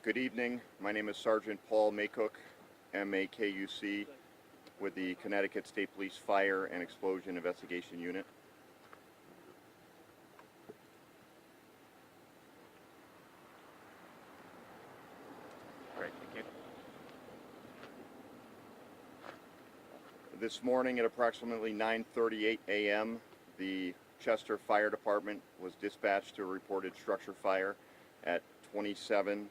Good evening. My name is Sergeant Paul Maycook, MAKUC, with the Connecticut State Police Fire and Explosion Investigation Unit. Great, thank you. This morning at approximately 9:38 a.m., the Chester Fire Department was dispatched to a reported structure fire at 27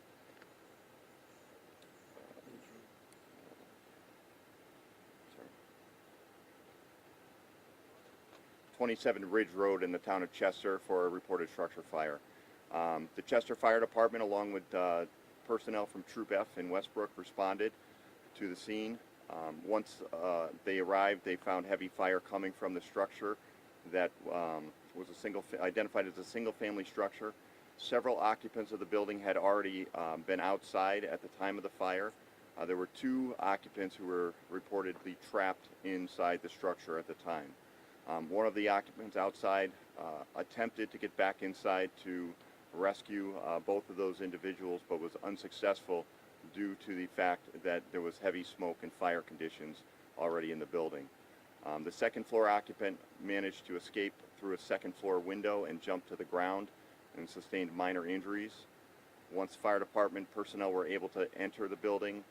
Ridge Road in the town of Chester for a reported structure fire. The Chester Fire Department, along with personnel from Troop F in Westbrook, responded to the scene. Once they arrived, they found heavy fire coming from the structure that was identified as a single-family structure. Several occupants of the building had already been outside at the time of the fire. There were two occupants who were reportedly trapped inside the structure at the time. One of the occupants outside attempted to get back inside to rescue both of those individuals, but was unsuccessful due to the fact that there was heavy smoke and fire conditions already in the building. The second floor occupant managed to escape through a second floor window and jumped to the ground and sustained minor injuries. Once fire department personnel were able to enter the building,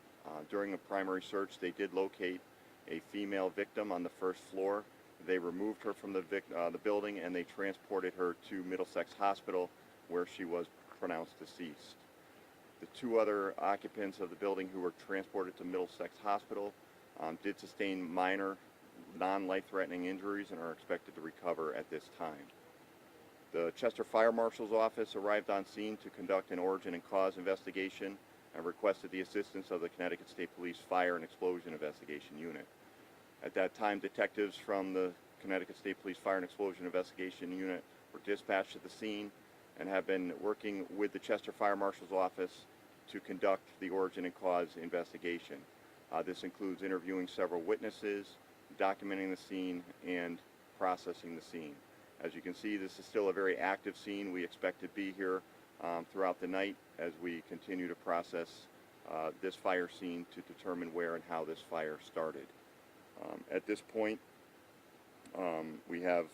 during a primary search, they did locate a female victim on the first floor. They removed her from the building and they transported her to Middlesex Hospital, where she was pronounced deceased. The two other occupants of the building who were transported to Middlesex Hospital did sustain minor, non-life-threatening injuries and are expected to recover at this time. The Chester Fire Marshal's Office arrived on scene to conduct an origin and cause investigation and requested the assistance of the Connecticut State Police Fire and Explosion Investigation Unit. At that time, detectives from the Connecticut State Police Fire and Explosion Investigation Unit were dispatched to the scene and have been working with the Chester Fire Marshal's Office to conduct the origin and cause investigation. This includes interviewing several witnesses, documenting the scene, and processing the scene. As you can see, this is still a very active scene. We expect to be here throughout the night as we continue to process this fire scene to determine where and how this fire started. At this point, we have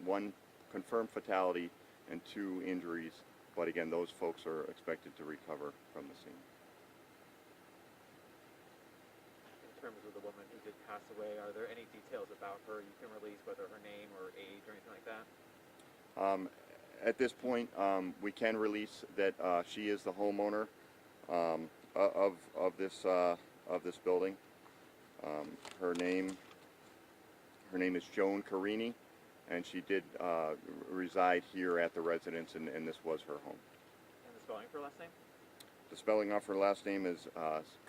one confirmed fatality and two injuries, but again, those folks are expected to recover from the scene. In terms of the woman who did pass away, are there any details about her you can release, whether her name or age or anything like that? At this point, we can release that she is the homeowner of this building. Her name is Joan Carini, and she did reside here at the residence, and this was her home. And the spelling for her last name? The spelling of her last name is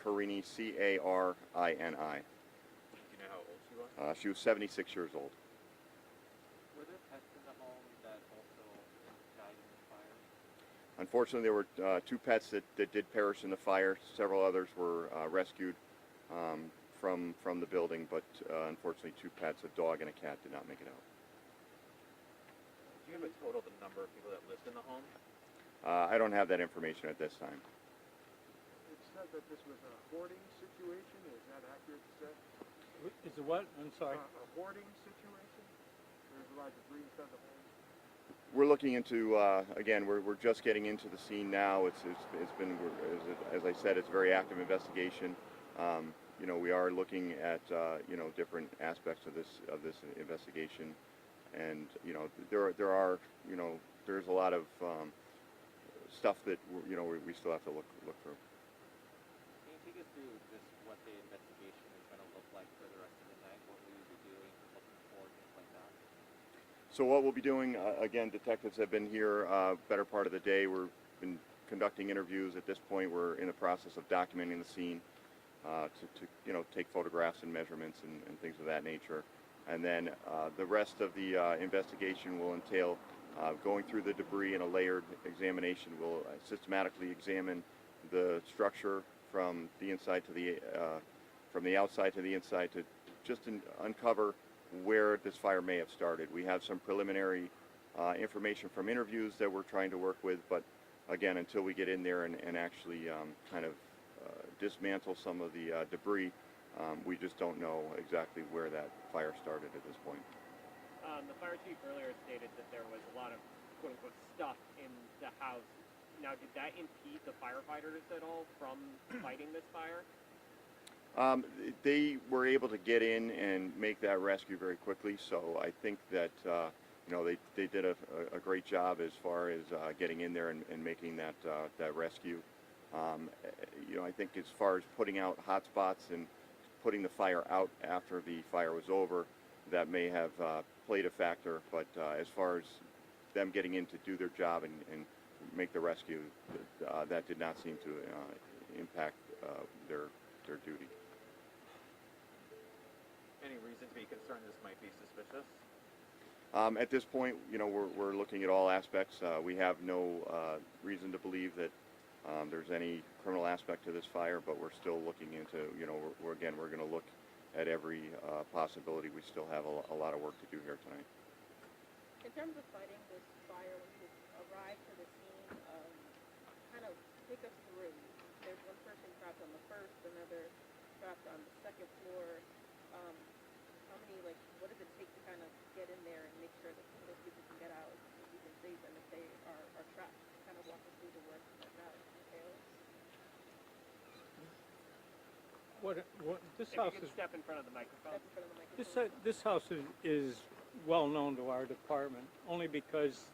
Carini, C-A-R-I-N-I. Do you know how old she was? She was 76 years old. Were there pets in the home that also died in the fire? Unfortunately, there were two pets that did perish in the fire. Several others were rescued from the building, but unfortunately two pets, a dog and a cat, did not make it out. Do you have a total of the number of people that lived in the home? I don't have that information at this time. It said that this was a hoarding situation. Is that accurate to say? Is it what? I'm sorry. A hoarding situation? There's a lot of debris inside the home. We're looking into, again, we're just getting into the scene now. It's been, as I said, it's a very active investigation. We are looking at, different aspects of this investigation. And, there's a lot of stuff that, we still have to look through. Can you take us through just what the investigation is going to look like for the rest of the night? What will you be doing, looking for, things like that? So what we'll be doing, again, detectives have been here better part of the day. We've been conducting interviews. At this point, we're in the process of documenting the scene to take photographs and measurements and things of that nature. And then the rest of the investigation will entail going through the debris in a layered examination. We'll systematically examine the structure from the inside to from the outside to the inside to just uncover where this fire may have started. We have some preliminary information from interviews that we're trying to work with, but again, until we get in there and actually kind of dismantle some of the debris, we just don't know exactly where that fire started at this point. The fire chief earlier stated that there was a lot of quote-unquote stuff in the house. Now, did that impede the firefighters at all from fighting this fire? They were able to get in and make that rescue very quickly, so I think that they did a great job as far as getting in there and making that rescue. I think as far as putting out hot spots and putting the fire out after the fire was over, that may have played a factor, but as far as them getting in to do their job and make the rescue, that did not seem to impact their duty. Any reason to be concerned this might be suspicious? At this point, we're looking at all aspects. We have no reason to believe that there's any criminal aspect to this fire, but we're still looking into, we're going to look at every possibility. We still have a lot of work to do here tonight. In terms of fighting this fire, when you arrived to the scene, kind of take us through. There's one person trapped on the first, another trapped on the second floor. What does it take to kind of get in there and make sure that those people can get out and you can save them if they are trapped? Kind of walk us through the work that entails. This If house you could is step in front of the microphone. Step in front of the microphone. this house is well known to our department only because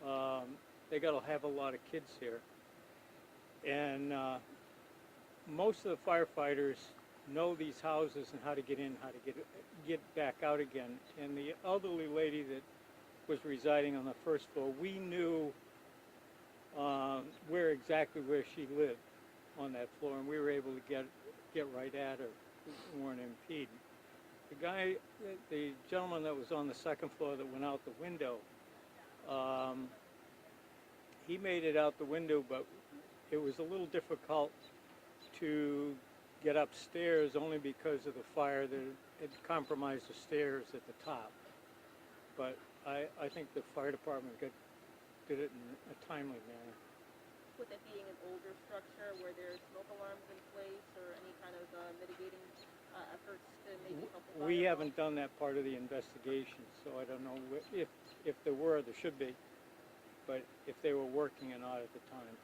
they got to have a lot of kids here, and most of the firefighters know these houses and how to get in, how to get back out again. And the elderly lady that was residing on the first floor, we knew where she lived on that floor, and we were able to get right at her. We weren't impeded. The gentleman that was on the second floor that went out the window, he made it out the window, but it was a little difficult to get upstairs only because of the fire that had compromised the stairs at the top. But I think the fire department did it in a timely manner. With it being an older structure where there's smoke alarms in place or any kind of mitigating efforts to maybe help the fire? We haven't done that part of the investigation, so I don't know if there were. There should be, but if they were working or not at the time.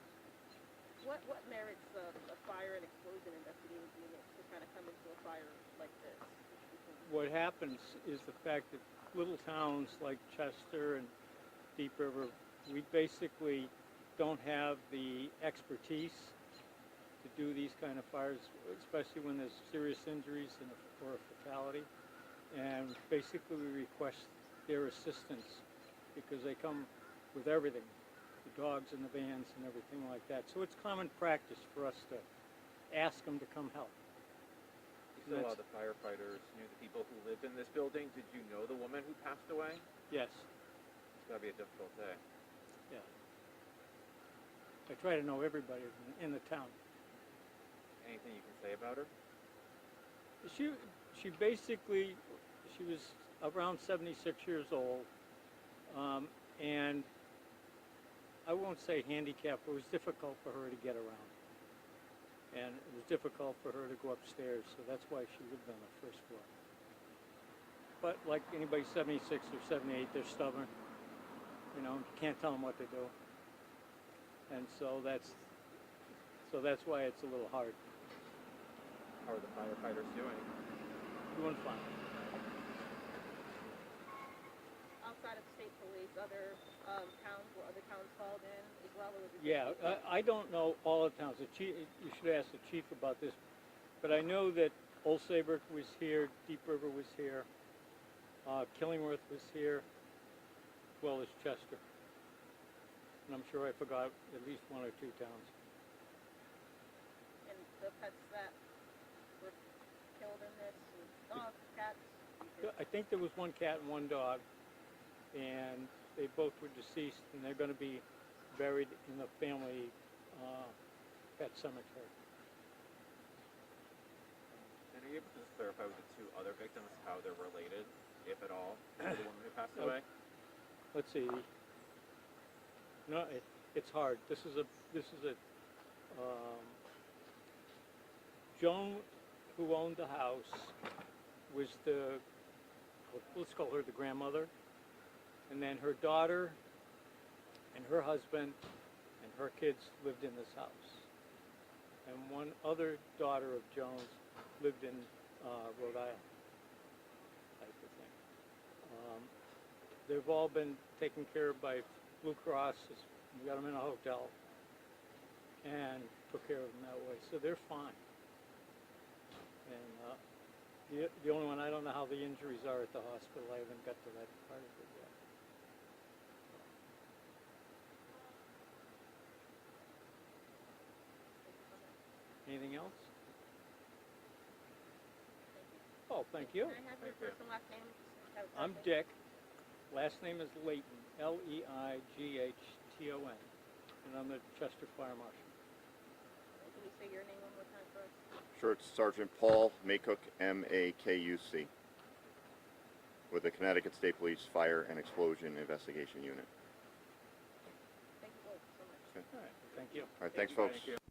What merits a fire and explosion investigating unit to kind of come into a fire like this? What happens is the fact that little towns like Chester and Deep River, we basically don't have the expertise to do these kind of fires, especially when there's serious injuries or a fatality. And basically we request their assistance because they come with everything, the dogs and the vans and everything like that. So it's common practice for us to ask them to come help. You said a lot of the firefighters knew the people who lived in this building. Did you know the woman who passed away? Yes, It's got to be a difficult day. yeah. I try to know everybody in the town. Anything you can say about her? She was around 76 years old, and I won't say handicapped, but it was difficult for her to get around. And it was difficult for her to go upstairs, so that's why she lived on the first floor. But like anybody 76 or 78, they're stubborn. You can't tell them what to do. And so that's why it's a little hard. How are the firefighters doing? Doing fine. Outside of state police, other towns called in as well? Or was it just Yeah, local? I don't know all the towns. The chief, you should ask the chief about this, but I know that Old Saybrook was here, Deep River was here, Killingworth was here, as well as Chester. And I'm sure I forgot at least one or two towns. And the pets that were killed in this, dogs, cats? I think there was one cat and one dog, and they both were deceased, and they're going to be buried in the family pet cemetery. And are you able to just clarify with the two other victims how they're related, if at all, to the woman who passed away? Let's see. No, it's hard. This is a Joan, who owned the house, was let's call her the grandmother, and then her daughter and her husband and her kids lived in this house. And one other daughter of Joan's lived in Rhode Island, type of thing. They've all been taken care of by Blue Cross. We got them in a hotel and took care of them that way, so they're fine. And the only one, I don't know how the injuries are at the hospital. I haven't got to that part of it yet. Anything else? Oh, thank you. Can I have your first and last name? I'm Dick. Last name is Leighton, Leighton, and I'm the Chester Fire Marshal. Can you say your name one more time for us? Sure, it's Sergeant Paul Makuc, M-A-K-U-C, with the Connecticut State Police Fire and Explosion Investigation Unit. Thank you both so much. All right, thank you. All right, thanks, folks.